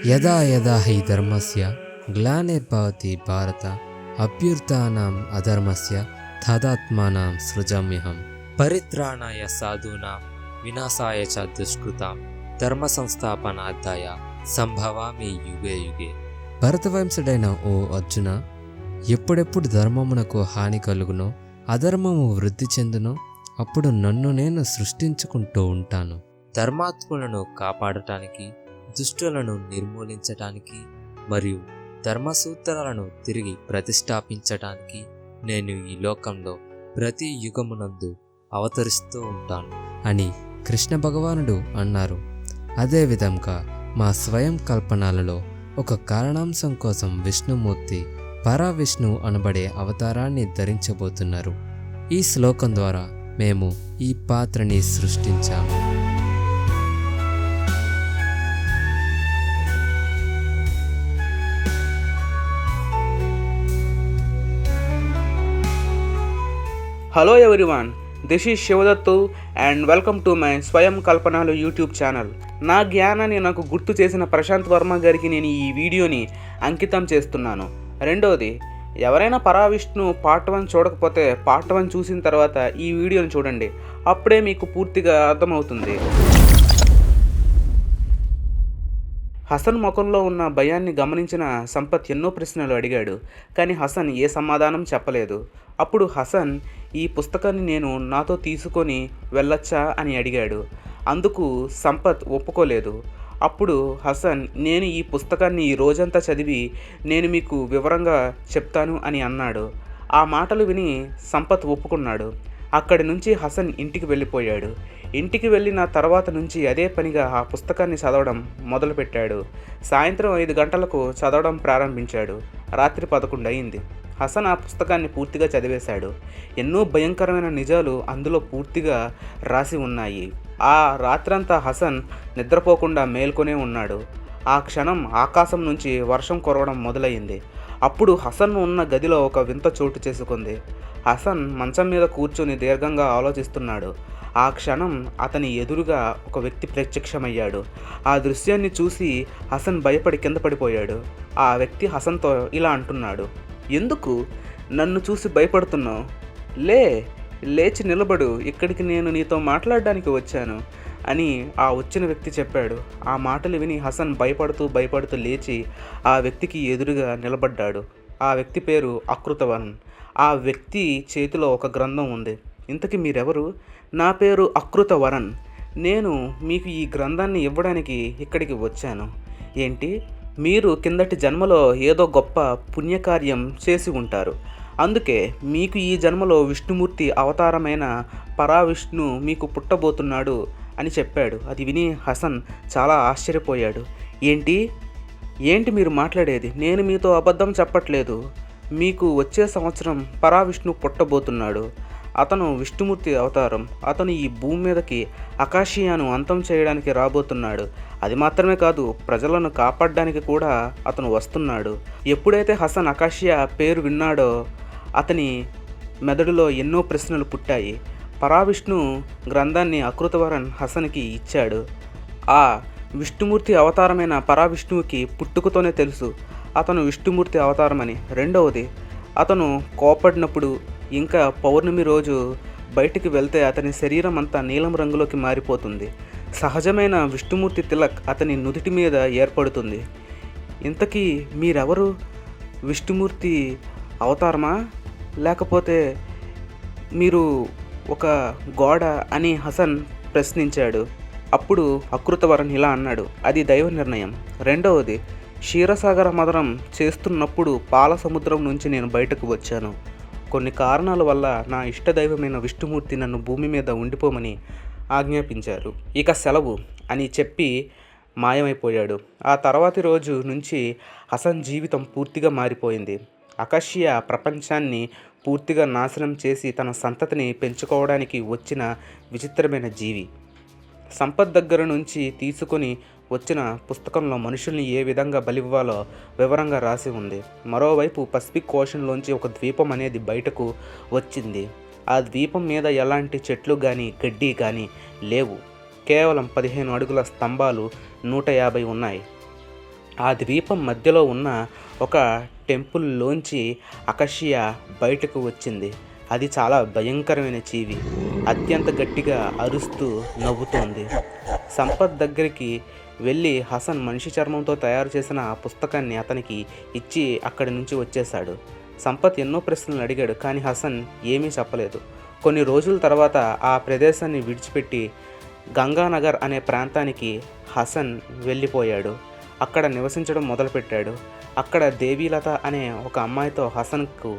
యదా యదా హి ధర్మస్య గ్లానిర్భవతి భారత అభ్యుత్థానం అధర్మస్య తదాత్మానం సృజామ్యహం పరిత్రాణాయ సాధూనాం వినాశాయ చ దుష్కృతాం ధర్మ సంస్థాపనార్థాయ సంభవామి యుగే యుగే. భరతవంశుడైన ఓ అర్జున, ఎప్పుడెప్పుడు ధర్మమునకు హాని కలుగునో, అధర్మము వృద్ధి చెందునో అప్పుడు నన్ను నేను సృష్టించుకుంటూ ఉంటాను. ధర్మాత్ములను కాపాడటానికి, దుష్టులను నిర్మూలించటానికి మరియు ధర్మసూత్రాలను తిరిగి ప్రతిష్టాపించటానికి నేను ఈ లోకంలో ప్రతి యుగమునందు అవతరిస్తూ ఉంటాను అని కృష్ణ భగవానుడు అన్నారు. అదేవిధంగా మా స్వయం కల్పనలలో ఒక కారణాంశం కోసం విష్ణుమూర్తి పరావిష్ణు అనబడే అవతారాన్ని ధరించబోతున్నారు. ఈ శ్లోకం ద్వారా మేము ఈ పాత్రని సృష్టించాము. Hello everyone, this is Shivadattu and welcome to my Swayam Kalpanalu YouTube channel. నా జ్ఞానాన్ని నాకు గుర్తు చేసిన ప్రశాంత్ వర్మ గారికి నేను ఈ వీడియోని అంకితం చేస్తున్నాను. రెండోది, ఎవరైనా పరావిష్ణు పార్ట్ 1 చూడకపోతే పార్ట్ 1 చూసిన తర్వాత ఈ వీడియోని చూడండి, అప్పుడే మీకు పూర్తిగా అర్థమవుతుంది. హసన్ ముఖంలో ఉన్న భయాన్ని గమనించిన సంపత్ ఎన్నో ప్రశ్నలు అడిగాడు, కానీ హసన్ ఏ సమాధానం చెప్పలేదు. అప్పుడు హసన్, ఈ పుస్తకాన్ని నేను నాతో తీసుకొని వెళ్ళొచ్చా అని అడిగాడు. అందుకు సంపత్ ఒప్పుకోలేదు. అప్పుడు హసన్, నేను ఈ పుస్తకాన్ని ఈ రోజంతా చదివి నేను మీకు వివరంగా చెప్తాను అని అన్నాడు. ఆ మాటలు విని సంపత్ ఒప్పుకున్నాడు. అక్కడి నుంచి హసన్ ఇంటికి వెళ్ళిపోయాడు. ఇంటికి వెళ్ళిన తర్వాత నుంచి అదే పనిగా ఆ పుస్తకాన్ని చదవడం మొదలుపెట్టాడు. సాయంత్రం 5 గంటలకు చదవడం ప్రారంభించాడు. రాత్రి 11 అయింది. హసన్ ఆ పుస్తకాన్ని పూర్తిగా చదివేశాడు. ఎన్నో భయంకరమైన నిజాలు అందులో పూర్తిగా రాసి ఉన్నాయి. ఆ రాత్రంతా హసన్ నిద్రపోకుండా మేల్కొనే ఉన్నాడు. ఆ క్షణం ఆకాశం నుంచి వర్షం కురవడం మొదలయ్యింది. అప్పుడు హసన్ ఉన్న గదిలో ఒక వింత చోటు చేసుకుంది. హసన్ మంచం మీద కూర్చొని దీర్ఘంగా ఆలోచిస్తున్నాడు. ఆ క్షణం అతని ఎదురుగా ఒక వ్యక్తి ప్రత్యక్షమయ్యాడు. ఆ దృశ్యాన్ని చూసి హసన్ భయపడి కింద పడిపోయాడు. ఆ వ్యక్తి హసన్తో ఇలా అంటున్నాడు, ఎందుకు నన్ను చూసి భయపడుతున్నావు? లేచి నిలబడు, ఇక్కడికి నేను నీతో మాట్లాడడానికి వచ్చాను అని ఆ వచ్చిన వ్యక్తి చెప్పాడు. ఆ మాటలు విని హసన్ భయపడుతూ లేచి ఆ వ్యక్తికి ఎదురుగా నిలబడ్డాడు. ఆ వ్యక్తి పేరు అకృతవరన్. ఆ వ్యక్తి చేతిలో ఒక గ్రంథం ఉంది. ఇంతకీ మీరెవరు? నా పేరు అకృతవరన్. నేను మీకు ఈ గ్రంథాన్ని ఇవ్వడానికి ఇక్కడికి వచ్చాను. ఏంటి? మీరు కిందటి జన్మలో ఏదో గొప్ప పుణ్యకార్యం చేసి ఉంటారు. అందుకే మీకు ఈ జన్మలో విష్ణుమూర్తి అవతారమైన పరావిష్ణు మీకు పుట్టబోతున్నాడు అని చెప్పాడు. అది విని హసన్ చాలా ఆశ్చర్యపోయాడు. ఏంటి మీరు మాట్లాడేది? నేను మీతో అబద్ధం చెప్పట్లేదు. మీకు వచ్చే సంవత్సరం పరావిష్ణు పుట్టబోతున్నాడు. అతను విష్ణుమూర్తి అవతారం. అతను ఈ భూమి మీదకి అకాషియాను అంతం చేయడానికి రాబోతున్నాడు. అది మాత్రమే కాదు, ప్రజలను కాపాడడానికి కూడా అతను వస్తున్నాడు. ఎప్పుడైతే హసన్ అకాషియా పేరు విన్నాడో అతని మెదడులో ఎన్నో ప్రశ్నలు పుట్టాయి. పరావిష్ణు గ్రంథాన్ని అకృతవరన్ హసన్కి ఇచ్చాడు. ఆ విష్ణుమూర్తి అవతారమైన పరావిష్ణువుకి పుట్టుకతోనే తెలుసు అతను విష్ణుమూర్తి అవతారమని. రెండవది, అతను కోపడినప్పుడు ఇంకా పౌర్ణమి రోజు బయటికి వెళ్తే అతని శరీరం అంతా నీలం రంగులోకి మారిపోతుంది. సహజమైన విష్ణుమూర్తి తిలక్ అతని నుదిటి మీద ఏర్పడుతుంది. ఇంతకీ మీరెవరు? విష్ణుమూర్తి అవతారమా, లేకపోతే మీరు ఒక గోడ అని హసన్ ప్రశ్నించాడు. అప్పుడు అకృతవరన్ ఇలా అన్నాడు, అది దైవ నిర్ణయం. రెండవది, క్షీరసాగర మదనం చేస్తున్నప్పుడు పాల సముద్రం నుంచి నేను బయటకు వచ్చాను. కొన్ని కారణాల వల్ల నా ఇష్టదైవమైన విష్ణుమూర్తి నన్ను భూమి మీద ఉండిపోమని ఆజ్ఞాపించారు. ఇక సెలవు అని చెప్పి మాయమైపోయాడు. ఆ తర్వాతి రోజు నుంచి హసన్ జీవితం పూర్తిగా మారిపోయింది. అకాషియా ప్రపంచాన్ని పూర్తిగా నాశనం చేసి తన సంతతిని పెంచుకోవడానికి వచ్చిన విచిత్రమైన జీవి. సంపత్ దగ్గర నుంచి తీసుకొని వచ్చిన పుస్తకంలో మనుషుల్ని ఏ విధంగా బలివ్వాలో వివరంగా రాసి ఉంది. మరోవైపు పసిఫిక్ ఓషన్లోంచి ఒక ద్వీపం అనేది బయటకు వచ్చింది. ఆ ద్వీపం మీద ఎలాంటి చెట్లు కానీ గడ్డి కానీ లేవు. కేవలం 15 అడుగుల స్తంభాలు 150 ఉన్నాయి. ఆ ద్వీపం మధ్యలో ఉన్న ఒక టెంపుల్లోంచి అకషియా బయటకు వచ్చింది. అది చాలా భయంకరమైన జీవి. అత్యంత గట్టిగా అరుస్తూ నవ్వుతోంది. సంపత్ దగ్గరికి వెళ్ళి హసన్ మనిషి చర్మంతో తయారు చేసిన ఆ పుస్తకాన్ని అతనికి ఇచ్చి అక్కడి నుంచి వచ్చేశాడు. సంపత్ ఎన్నో ప్రశ్నలు అడిగాడు, కానీ హసన్ ఏమీ చెప్పలేదు. కొన్ని రోజుల తర్వాత ఆ ప్రదేశాన్ని విడిచిపెట్టి గంగానగర్ అనే ప్రాంతానికి హసన్ వెళ్ళిపోయాడు. అక్కడ నివసించడం మొదలుపెట్టాడు. అక్కడ దేవీలత అనే ఒక అమ్మాయితో హసన్కు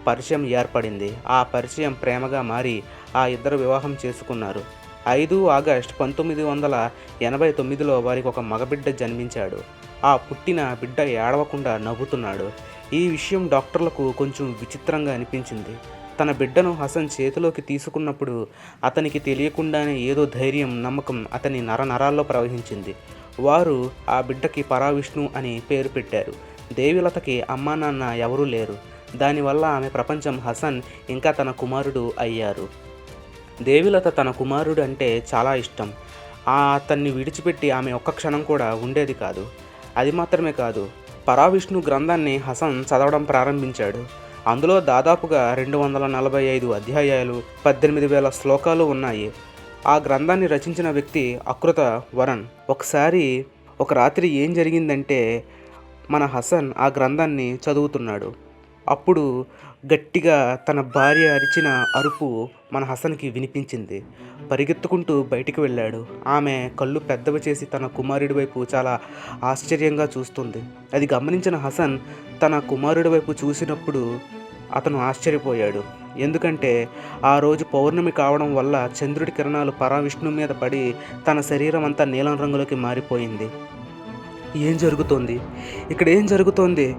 పరిచయం ఏర్పడింది. ఆ పరిచయం ప్రేమగా మారి ఆ ఇద్దరు వివాహం చేసుకున్నారు. 5 ఆగస్టు 1989లో వారికి ఒక మగబిడ్డ జన్మించాడు. ఆ పుట్టిన బిడ్డ ఏడవకుండా నవ్వుతున్నాడు. ఈ విషయం డాక్టర్లకు కొంచెం విచిత్రంగా అనిపించింది. తన బిడ్డను హసన్ చేతిలోకి తీసుకున్నప్పుడు అతనికి తెలియకుండానే ఏదో ధైర్యం, నమ్మకం అతని నరనరాల్లో ప్రవహించింది. వారు ఆ బిడ్డకి పరావిష్ణు అని పేరు పెట్టారు. దేవిలతకి అమ్మా నాన్న ఎవరూ లేరు. దానివల్ల ఆమె ప్రపంచం హసన్ ఇంకా తన కుమారుడు అయ్యారు. దేవిలత తన కుమారుడు అంటే చాలా ఇష్టం. అతన్ని విడిచిపెట్టి ఆమె ఒక్క క్షణం కూడా ఉండేది కాదు. అది మాత్రమే కాదు, పరావిష్ణు గ్రంథాన్ని హసన్ చదవడం ప్రారంభించాడు. అందులో దాదాపుగా 245 అధ్యాయాలు, 18,000 శ్లోకాలు ఉన్నాయి. ఆ గ్రంథాన్ని రచించిన వ్యక్తి అకృత వరన్. ఒక రాత్రి ఏం జరిగిందంటే, మన హసన్ ఆ గ్రంథాన్ని చదువుతున్నాడు. అప్పుడు గట్టిగా తన భార్య అరిచిన అరుపు మన హసన్కి వినిపించింది. పరిగెత్తుకుంటూ బయటికి వెళ్ళాడు. ఆమె కళ్ళు పెద్దవి చేసి తన కుమారుడి వైపు చాలా ఆశ్చర్యంగా చూస్తుంది. అది గమనించిన హసన్ తన కుమారుడి వైపు చూసినప్పుడు అతను ఆశ్చర్యపోయాడు. ఎందుకంటే ఆ రోజు పౌర్ణమి కావడం వల్ల చంద్రుడి కిరణాలు పరావిష్ణు మీద పడి తన శరీరం అంతా నీలం రంగులోకి మారిపోయింది. ఏం జరుగుతోంది ఇక్కడ, ఏం జరుగుతోంది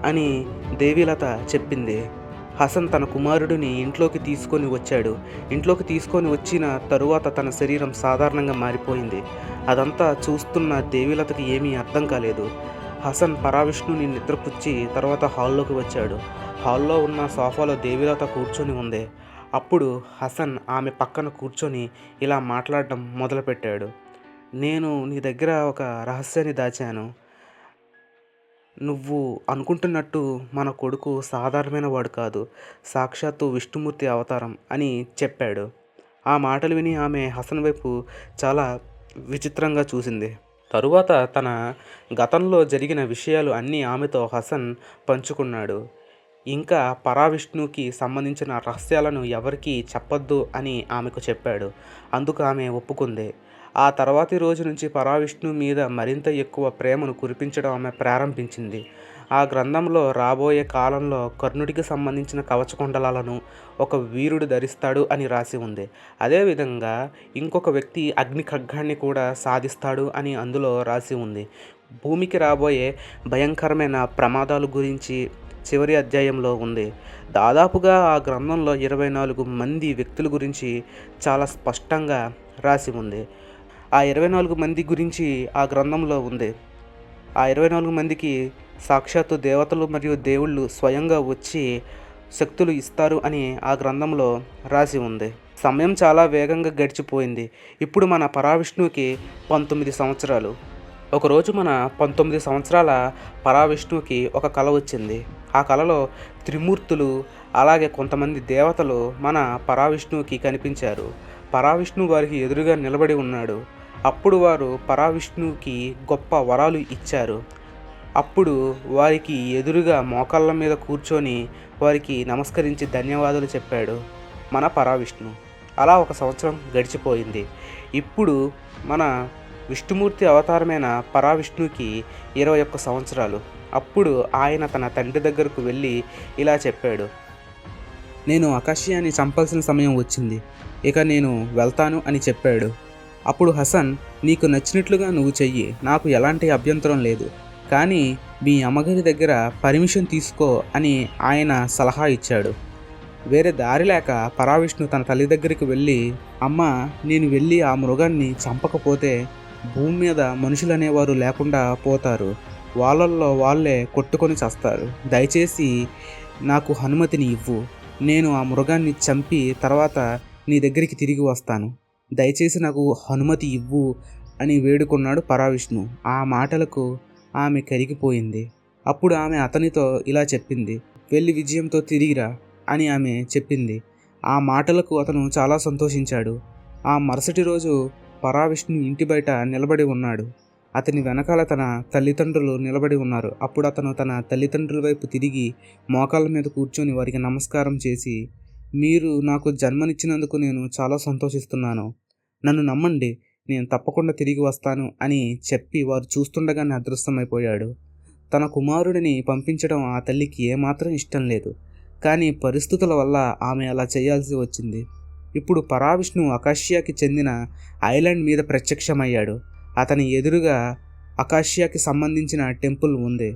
అని దేవిలత చెప్పింది. హసన్ తన కుమారుడిని ఇంట్లోకి తీసుకొని వచ్చాడు. ఇంట్లోకి తీసుకొని వచ్చిన తరువాత తన శరీరం సాధారణంగా మారిపోయింది. అదంతా చూస్తున్న దేవిలతకి ఏమీ అర్థం కాలేదు. హసన్ పరావిష్ణుని నిద్రపుచ్చి తర్వాత హాల్లోకి వచ్చాడు. హాల్లో ఉన్న సోఫాలో దేవిలత కూర్చొని ఉంది. అప్పుడు హసన్ ఆమె పక్కన కూర్చొని ఇలా మాట్లాడడం మొదలుపెట్టాడు. నేను నీ దగ్గర ఒక రహస్యాన్ని దాచాను. నువ్వు అనుకుంటున్నట్టు మన కొడుకు సాధారణమైన వాడు కాదు, సాక్షాత్తు విష్ణుమూర్తి అవతారం అని చెప్పాడు. ఆ మాటలు విని ఆమె హసన్ వైపు చాలా విచిత్రంగా చూసింది. తరువాత తన గతంలో జరిగిన విషయాలు అన్నీ ఆమెతో హసన్ పంచుకున్నాడు. ఇంకా పరావిష్ణుకి సంబంధించిన రహస్యాలను ఎవరికీ చెప్పొద్దు అని ఆమెకు చెప్పాడు. అందుకు ఆమె ఒప్పుకుంది. ఆ తర్వాతి రోజు నుంచి పరావిష్ణు మీద మరింత ఎక్కువ ప్రేమను కురిపించడం ఆమె ప్రారంభించింది. ఆ గ్రంథంలో రాబోయే కాలంలో కర్ణుడికి సంబంధించిన కవచకుండలాలను ఒక వీరుడు ధరిస్తాడు అని రాసి ఉంది. అదేవిధంగా ఇంకొక వ్యక్తి అగ్ని ఖడ్గాన్ని కూడా సాధిస్తాడు అని అందులో రాసి ఉంది. భూమికి రాబోయే భయంకరమైన ప్రమాదాల గురించి చివరి అధ్యాయంలో ఉంది. దాదాపుగా ఆ గ్రంథంలో 24 మంది వ్యక్తుల గురించి చాలా స్పష్టంగా రాసి ఉంది. ఆ 24 మంది గురించి ఆ గ్రంథంలో ఉంది. ఆ 24 మందికి సాక్షాత్తు దేవతలు మరియు దేవుళ్ళు స్వయంగా వచ్చి శక్తులు ఇస్తారు అని ఆ గ్రంథంలో రాసి ఉంది. సమయం చాలా వేగంగా గడిచిపోయింది. ఇప్పుడు మన పరావిష్ణువుకి 19 సంవత్సరాలు. ఒకరోజు మన 19 సంవత్సరాల పరావిష్ణువుకి ఒక కల వచ్చింది. ఆ కలలో త్రిమూర్తులు అలాగే కొంతమంది దేవతలు మన పరావిష్ణువుకి కనిపించారు. పరావిష్ణు వారికి ఎదురుగా నిలబడి ఉన్నాడు. అప్పుడు వారు పరావిష్ణువుకి గొప్ప వరాలు ఇచ్చారు. అప్పుడు వారికి ఎదురుగా మోకాళ్ళ మీద కూర్చొని వారికి నమస్కరించి ధన్యవాదాలు చెప్పాడు మన పరావిష్ణు. అలా 1 సంవత్సరం గడిచిపోయింది. ఇప్పుడు మన విష్ణుమూర్తి అవతారమైన పరావిష్ణువుకి 21 సంవత్సరాలు. అప్పుడు ఆయన తన తండ్రి దగ్గరకు వెళ్ళి ఇలా చెప్పాడు, నేను అకషియాని చంపాల్సిన సమయం వచ్చింది, ఇక నేను వెళ్తాను అని చెప్పాడు. అప్పుడు హసన్, నీకు నచ్చినట్లుగా నువ్వు చెయ్యి, నాకు ఎలాంటి అభ్యంతరం లేదు, కానీ మీ అమ్మగారి దగ్గర పర్మిషన్ తీసుకో అని ఆయన సలహా ఇచ్చాడు. వేరే దారి లేక పరావిష్ణు తన తల్లి దగ్గరికి వెళ్ళి, అమ్మ, నేను వెళ్ళి ఆ మృగాన్ని చంపకపోతే భూమి మీద మనుషులు అనేవారు లేకుండా పోతారు, వాళ్ళల్లో వాళ్ళే కొట్టుకొని చస్తారు, దయచేసి నాకు అనుమతిని ఇవ్వు, నేను ఆ మృగాన్ని చంపి తర్వాత నీ దగ్గరికి తిరిగి వస్తాను, దయచేసి నాకు అనుమతి ఇవ్వు అని వేడుకున్నాడు పరావిష్ణు. ఆ మాటలకు ఆమె కరిగిపోయింది. అప్పుడు ఆమె అతనితో ఇలా చెప్పింది, వెళ్ళి విజయంతో తిరిగిరా అని ఆమె చెప్పింది. ఆ మాటలకు అతను చాలా సంతోషించాడు. ఆ మరుసటి రోజు పరావిష్ణు ఇంటి బయట నిలబడి ఉన్నాడు. అతని వెనకాల తన తల్లిదండ్రులు నిలబడి ఉన్నారు. అప్పుడు అతను తన తల్లిదండ్రుల వైపు తిరిగి మోకాళ్ళ మీద కూర్చొని వారికి నమస్కారం చేసి, మీరు నాకు జన్మనిచ్చినందుకు నేను చాలా సంతోషిస్తున్నాను. నన్ను నమ్మండి, నేను తప్పకుండా తిరిగి వస్తాను అని చెప్పి వారు చూస్తుండగానే అదృశ్యమైపోయాడు. తన కుమారుడిని పంపించడం ఆ తల్లికి ఏమాత్రం ఇష్టం లేదు. కానీ పరిస్థితుల వల్ల ఆమె అలా చేయాల్సి వచ్చింది. ఇప్పుడు పరావిష్ణు అకాషియాకి చెందిన ఐలాండ్ మీద ప్రత్యక్షమయ్యాడు. అతని ఎదురుగా అకాషియాకి సంబంధించిన టెంపుల్ ఉంది.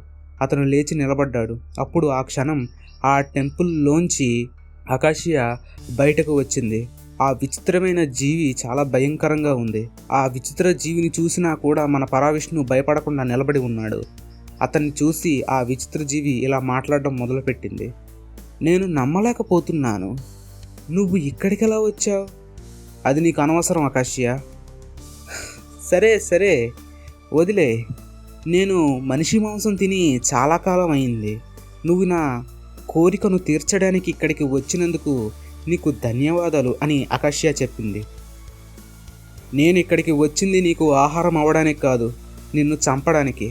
అతను లేచి నిలబడ్డాడు. అప్పుడు ఆ క్షణం ఆ టెంపుల్లోంచి అకాషియా బయటకు వచ్చింది. ఆ విచిత్రమైన జీవి చాలా భయంకరంగా ఉంది. ఆ విచిత్ర జీవిని చూసినా కూడా మన పరావిష్ణు భయపడకుండా నిలబడి ఉన్నాడు. అతన్ని చూసి ఆ విచిత్ర జీవి ఇలా మాట్లాడడం మొదలుపెట్టింది. నేను నమ్మలేకపోతున్నాను, నువ్వు ఇక్కడికెలా వచ్చావు? అది నీకు అనవసరం అకాషియా. సరే సరే వదిలే, నేను మనిషి మాంసం తిని చాలా కాలం అయింది. నువ్వు నా కోరికను తీర్చడానికి ఇక్కడికి వచ్చినందుకు నీకు ధన్యవాదాలు అని అకాషియా చెప్పింది. నేను ఇక్కడికి వచ్చింది నీకు ఆహారం అవ్వడానికి కాదు, నిన్ను చంపడానికి.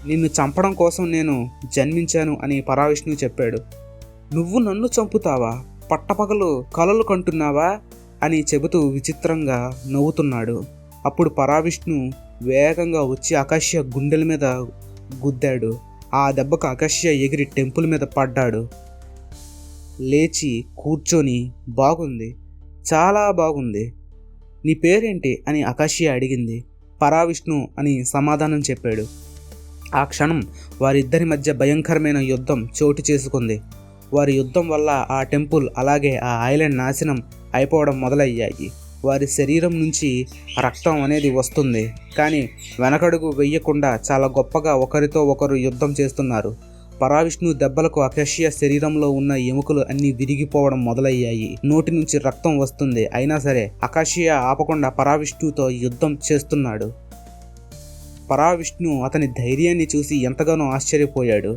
నిన్ను చంపడం కోసం నేను జన్మించాను అని పరావిష్ణు చెప్పాడు. నువ్వు నన్ను చంపుతావా? పట్టపగలు కలలు కంటున్నావా అని చెబుతూ విచిత్రంగా నవ్వుతున్నాడు. అప్పుడు పరావిష్ణు వేగంగా వచ్చి అకాషియా గుండెల మీద గుద్దాడు. ఆ దెబ్బకు అకాషియా ఎగిరి టెంపుల్ మీద పడ్డాడు. లేచి కూర్చొని, బాగుంది, చాలా బాగుంది, నీ పేరేంటి అని అకాషియా అడిగింది. పరావిష్ణు అని సమాధానం చెప్పాడు. ఆ క్షణం వారిద్దరి మధ్య భయంకరమైన యుద్ధం చోటు చేసుకుంది. వారి యుద్ధం వల్ల ఆ టెంపుల్ అలాగే ఆ ఐలాండ్ నాశనం అయిపోవడం మొదలయ్యాయి. వారి శరీరం నుంచి రక్తం అనేది వస్తుంది, కానీ వెనకడుగు వెయ్యకుండా చాలా గొప్పగా ఒకరితో ఒకరు యుద్ధం చేస్తున్నారు. పరావిష్ణు దెబ్బలకు అకాషియా శరీరంలో ఉన్న ఎముకలు అన్నీ విరిగిపోవడం మొదలయ్యాయి. నోటి నుంచి రక్తం వస్తుంది. అయినా సరే అకాషియా ఆపకుండా పరావిష్ణుతో యుద్ధం చేస్తున్నాడు. పరావిష్ణు అతని ధైర్యాన్ని చూసి ఎంతగానో ఆశ్చర్యపోయాడు.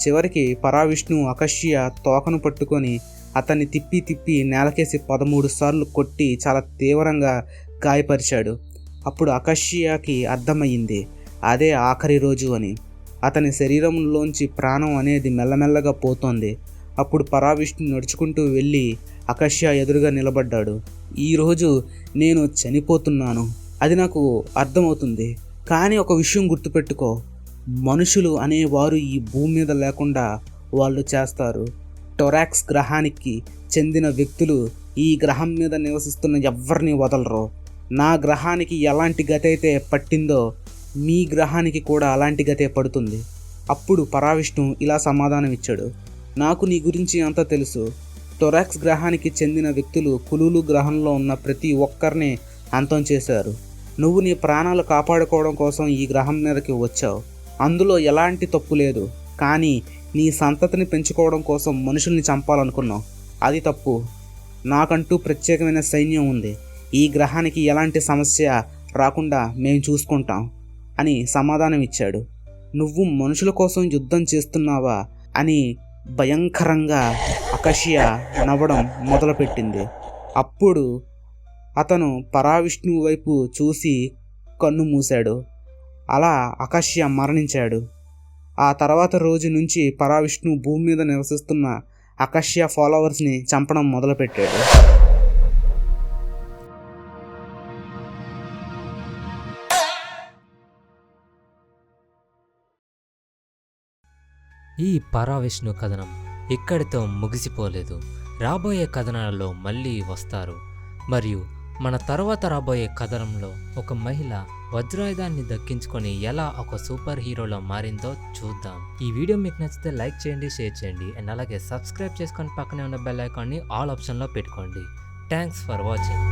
చివరికి పరావిష్ణు అకాషియా తోకను పట్టుకొని అతన్ని తిప్పి తిప్పి నేలకేసి 13 సార్లు కొట్టి చాలా తీవ్రంగా గాయపరిచాడు. అప్పుడు అకాషియాకి అర్థమయ్యింది అదే ఆఖరి రోజు అని. అతని శరీరంలోంచి ప్రాణం అనేది మెల్లమెల్లగా పోతోంది. అప్పుడు పరావిష్ణు నడుచుకుంటూ వెళ్ళి అకాషియా ఎదురుగా నిలబడ్డాడు. ఈరోజు నేను చనిపోతున్నాను, అది నాకు అర్థమవుతుంది. కానీ ఒక విషయం గుర్తుపెట్టుకో, మనుషులు అనేవారు ఈ భూమి మీద లేకుండా వాళ్ళు చేస్తారు. టొరాక్స్ గ్రహానికి చెందిన వ్యక్తులు ఈ గ్రహం మీద నివసిస్తున్న ఎవ్వరిని వదలరు. నా గ్రహానికి ఎలాంటి గతి అయితే పట్టిందో మీ గ్రహానికి కూడా అలాంటి గతే పడుతుంది. అప్పుడు పరావిష్ణు ఇలా సమాధానం ఇచ్చాడు. నాకు నీ గురించి అంతా తెలుసు. టొరాక్స్ గ్రహానికి చెందిన వ్యక్తులు కులూలు గ్రహంలో ఉన్న ప్రతి ఒక్కరిని అంతం చేశారు. నువ్వు నీ ప్రాణాలు కాపాడుకోవడం కోసం ఈ గ్రహం మీదకి వచ్చావు. అందులో ఎలాంటి తప్పు లేదు. కానీ నీ సంతతిని పెంచుకోవడం కోసం మనుషుల్ని చంపాలనుకున్నావు, అది తప్పు. నాకంటూ ప్రత్యేకమైన సైన్యం ఉంది. ఈ గ్రహానికి ఎలాంటి సమస్య రాకుండా మేము చూసుకుంటాం అని సమాధానం ఇచ్చాడు. నువ్వు మనుషుల కోసం యుద్ధం చేస్తున్నావా అని భయంకరంగా అకాషియా నవ్వడం మొదలుపెట్టింది. అప్పుడు అతను పరావిష్ణువు వైపు చూసి కన్ను మూశాడు. అలా అకాషియా మరణించాడు. ఆ తర్వాత రోజు నుంచి పరావిష్ణు భూమి మీద నివసిస్తున్న అకాషియా ఫాలోవర్స్ని చంపడం మొదలుపెట్టాడు. ఈ పరావిష్ణు కథనం ఇక్కడితో ముగిసిపోలేదు. రాబోయే కథనాలలో మళ్ళీ వస్తారు. మరియు మన తర్వాత రాబోయే కథనంలో ఒక మహిళ వజ్రాయుధాన్ని దక్కించుకొని ఎలా ఒక సూపర్ హీరోలో మారిందో చూద్దాం. ఈ వీడియో మీకు నచ్చితే లైక్ చేయండి, షేర్ చేయండి, అండ్ అలాగే సబ్స్క్రైబ్ చేసుకొని పక్కనే ఉన్న బెల్ ఐకాన్ని ఆల్ ఆప్షన్లో పెట్టుకోండి. Thanks for watching.